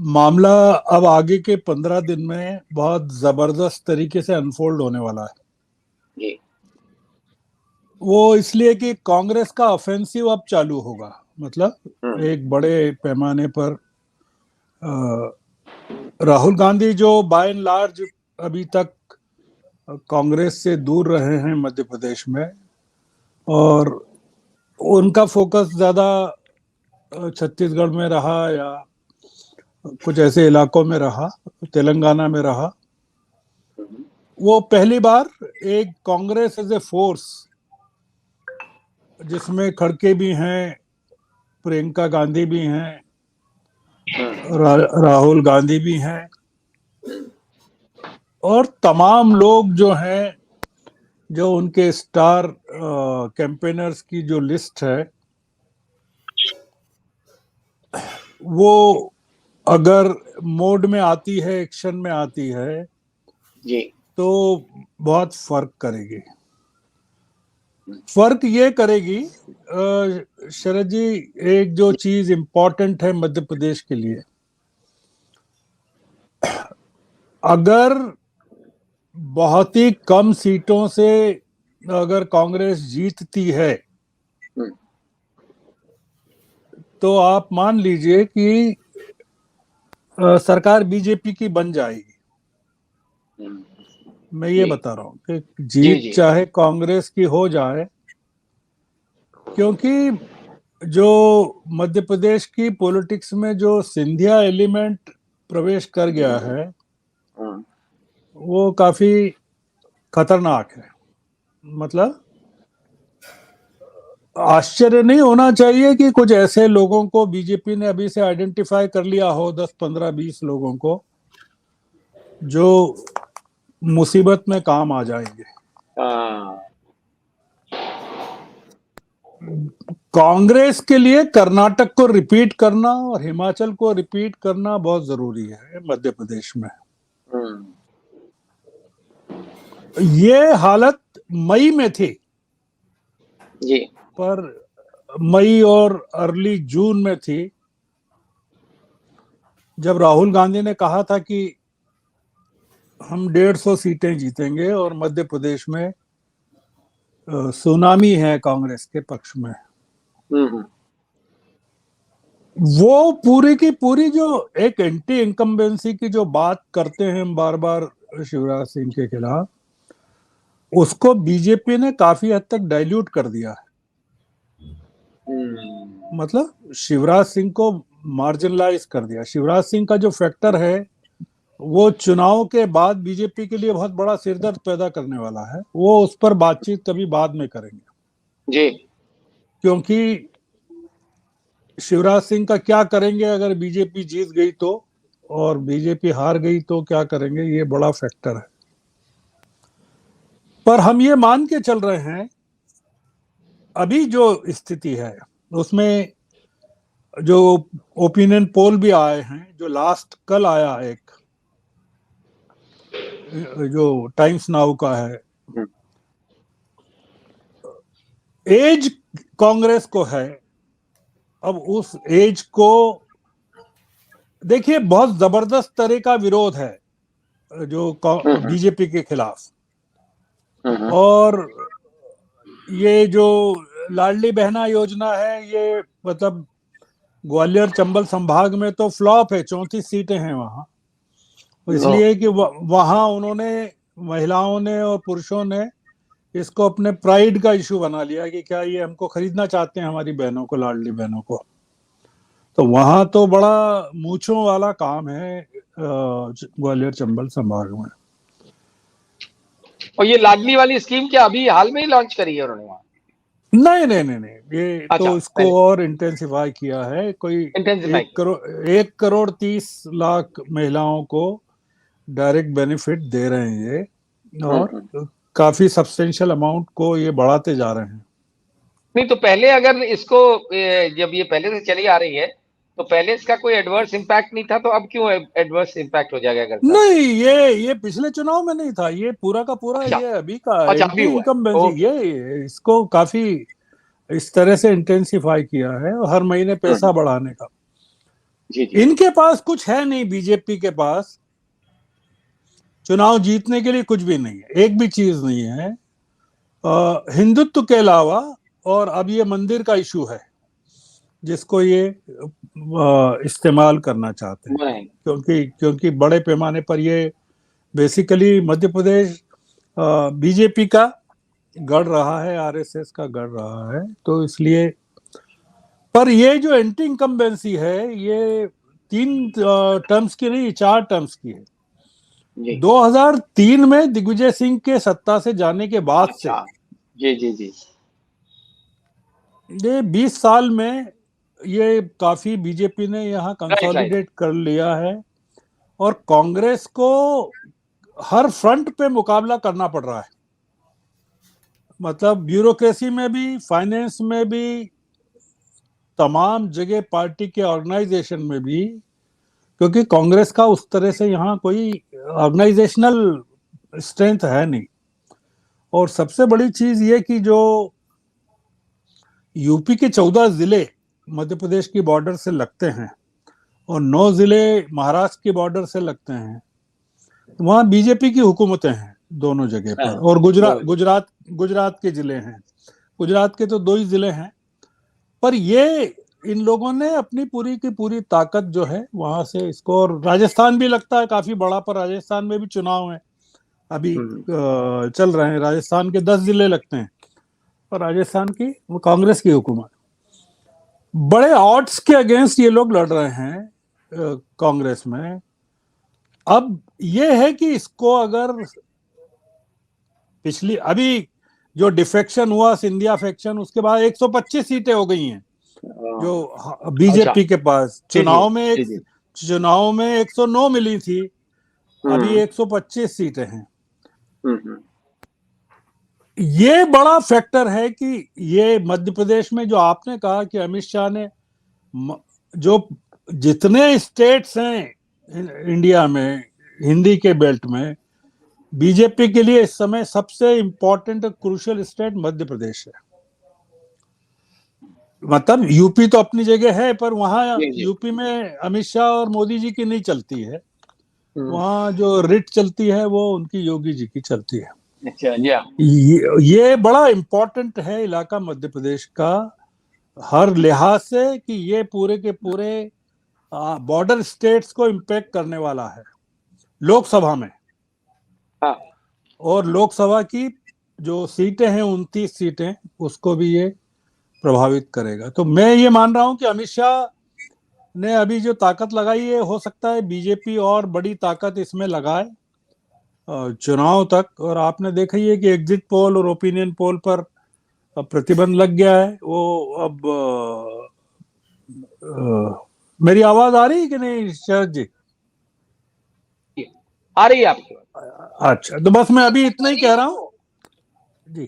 मामला अब आगे के 15 दिन में बहुत जबरदस्त तरीके से अनफोल्ड होने वाला है। जी। वो इसलिए कि कांग्रेस का ऑफेंसिव अब चालू होगा, मतलब एक बड़े पैमाने पर राहुल गांधी जो बाय एंड लार्ज अभी तक कांग्रेस से दूर रहे हैं मध्य प्रदेश में, और उनका फोकस ज्यादा छत्तीसगढ़ में रहा या कुछ ऐसे इलाकों में रहा, तेलंगाना में रहा। वो पहली बार एक कांग्रेस एज ए फोर्स, जिसमें खड़के भी हैं, प्रियंका गांधी भी हैं, राहुल गांधी भी हैं, और तमाम लोग जो हैं, जो उनके स्टार कैंपेनर्स की जो लिस्ट है, वो अगर मोड में आती है, एक्शन में आती है जी, तो बहुत फर्क करेगी। फर्क ये करेगी शरद जी, एक जो चीज इंपॉर्टेंट है मध्य प्रदेश के लिए, अगर बहुत ही कम सीटों से अगर कांग्रेस जीतती है तो आप मान लीजिए कि सरकार बीजेपी की बन जाएगी। मैं ये बता रहा हूं कि जीत चाहे कांग्रेस की हो जाए, क्योंकि जो मध्य प्रदेश की पॉलिटिक्स में जो सिंधिया एलिमेंट प्रवेश कर गया है, वो काफी खतरनाक है। मतलब आश्चर्य नहीं होना चाहिए कि कुछ ऐसे लोगों को बीजेपी ने अभी से आइडेंटिफाई कर लिया हो, 10, 15, 20 लोगों को, जो मुसीबत में काम आ जाएंगे। कांग्रेस के लिए कर्नाटक को रिपीट करना और हिमाचल को रिपीट करना बहुत जरूरी है मध्य प्रदेश में। ये हालत मई में थी जी, पर मई और अर्ली जून में थी, जब राहुल गांधी ने कहा था कि हम 150 सीटें जीतेंगे और मध्य प्रदेश में सुनामी है कांग्रेस के पक्ष में। वो पूरी की पूरी जो एक एंटी इनकम्बेंसी की जो बात करते हैं हम बार बार शिवराज सिंह के खिलाफ, उसको बीजेपी ने काफी हद तक डाइल्यूट कर दिया है। मतलब शिवराज सिंह को मार्जिनलाइज कर दिया। शिवराज सिंह का जो फैक्टर है वो चुनाव के बाद बीजेपी के लिए बहुत बड़ा सिरदर्द पैदा करने वाला है। वो उस पर बातचीत कभी बाद में करेंगे जी, क्योंकि शिवराज सिंह का क्या करेंगे अगर बीजेपी जीत गई तो, और बीजेपी हार गई तो क्या करेंगे, ये बड़ा फैक्टर है। पर हम ये मान के चल रहे हैं अभी जो स्थिति है उसमें, जो ओपिनियन पोल भी आए हैं, जो लास्ट कल आया एक जो टाइम्स नाउ का है, एज कांग्रेस को है। अब उस एज को देखिए, बहुत जबरदस्त तरह का विरोध है जो बीजेपी के खिलाफ, और ये जो लाडली बहना योजना है, ये मतलब ग्वालियर चंबल संभाग में तो फ्लॉप है, 34 सीटें हैं वहां। इसलिए कि वहां उन्होंने, महिलाओं ने और पुरुषों ने इसको अपने प्राइड का इशू बना लिया कि क्या ये हमको खरीदना चाहते हैं, हमारी बहनों को, लाडली बहनों को। तो वहां तो बड़ा मूंछों वाला काम है ग्वालियर चंबल संभाग में। और ये लाडली वाली स्कीम क्या अभी हाल में ही लॉन्च करी है उन्होंने वहां? नहीं नहीं नहीं नहीं, ये तो इसको और इंटेंसिफाई किया है। कोई 1 करोड़ 30 लाख महिलाओं को डायरेक्ट बेनिफिट दे रहे हैं ये, और काफी सब्सटेंशियल अमाउंट को ये बढ़ाते जा रहे हैं। नहीं तो पहले अगर इसको, जब ये पहले से चली आ रही है तो पहले इसका कोई एडवर्स इम्पैक्ट नहीं था, तो अब क्यों एडवर्स इम्पैक्ट हो जाएगा अगर? नहीं, ये पिछले चुनाव में नहीं था, ये पूरा का पूरा ये अभी का इनकम्बेंसी, ये इसको काफी इस तरह से इंटेंसिफाई किया है, हर महीने पैसा बढ़ाने का। जी जी। इनके पास कुछ है नहीं, बीजेपी के पास चुनाव जीतने के लिए कुछ भी नहीं है, एक भी चीज नहीं है हिंदुत्व के अलावा। और अब ये मंदिर का इशू है जिसको ये इस्तेमाल करना चाहते हैं, नहीं। क्योंकि क्योंकि बड़े पैमाने पर ये बेसिकली मध्य प्रदेश बीजेपी का गढ़ रहा है, आरएसएस का गढ़ रहा है, तो इसलिए। पर ये जो एंटी इनकम्बेंसी है ये 3 टर्म्स की नहीं, 4 टर्म्स की है। जी। 2003 में दिग्विजय सिंह के सत्ता से जाने के बाद से अच्छा। जी जी जी। ये 20 साल में ये काफी बीजेपी ने यहाँ राइट राइट। कंसोलिडेट कर लिया है, और कांग्रेस को हर फ्रंट पे मुकाबला करना पड़ रहा है। मतलब ब्यूरोक्रेसी में भी, फाइनेंस में भी, तमाम जगह पार्टी के ऑर्गेनाइजेशन में भी, क्योंकि कांग्रेस का उस तरह से यहाँ कोई ऑर्गेनाइजेशनल स्ट्रेंथ है नहीं। और सबसे बड़ी चीज ये कि जो यूपी के 14 जिले मध्य प्रदेश की बॉर्डर से लगते हैं और 9 जिले महाराष्ट्र की बॉर्डर से लगते हैं, वहां बीजेपी की हुकूमतें हैं दोनों जगह पर। और गुजरात के जिले हैं, गुजरात के तो 2 ही जिले हैं। पर ये इन लोगों ने अपनी पूरी की पूरी ताकत जो है वहां से इसको, और राजस्थान भी लगता है काफी बड़ा, पर राजस्थान में भी चुनाव है अभी चल रहे हैं। राजस्थान के 10 जिले लगते हैं, और राजस्थान की वो कांग्रेस की हुकूमत। बड़े ऑड्स के अगेंस्ट ये लोग लड़ रहे हैं कांग्रेस में। अब ये है कि इसको अगर पिछली अभी जो डिफेक्शन हुआ, सिंधिया फैक्शन, उसके बाद 125 सीटें हो गई हैं जो बीजेपी के पास। चुनाव में 109 मिली थी, अभी 125 सीटें हैं। ये बड़ा फैक्टर है कि ये मध्य प्रदेश में जो आपने कहा कि अमित शाह ने जो जितने स्टेट्स हैं इंडिया में हिंदी के बेल्ट में, बीजेपी के लिए इस समय सबसे important crucial state Madhya Pradesh है। मतलब यूपी तो अपनी जगह है, पर वहां यूपी में अमित शाह और मोदी जी की नहीं चलती है, वहां जो रिट चलती है वो उनकी योगी जी की चलती है। अच्छा, ये बड़ा इंपॉर्टेंट है इलाका मध्य प्रदेश का हर लिहाज से, कि ये पूरे के पूरे बॉर्डर स्टेट्स को इम्पैक्ट करने वाला है लोकसभा में। और लोकसभा की जो सीटें हैं 29 सीटें, उसको भी ये प्रभावित करेगा। तो मैं ये मान रहा हूं कि अमित शाह ने अभी जो ताकत लगाई है, हो सकता है बीजेपी और बड़ी ताकत इसमें लगाए चुनाव तक। और आपने देखा ही है कि एग्जिट पोल और ओपिनियन पोल पर प्रतिबंध लग गया है। वो अब मेरी आवाज आ रही है कि नहीं शरद जी? आ रही है आपकी? अच्छा, तो बस मैं अभी इतना ही कह रहा हूँ जी।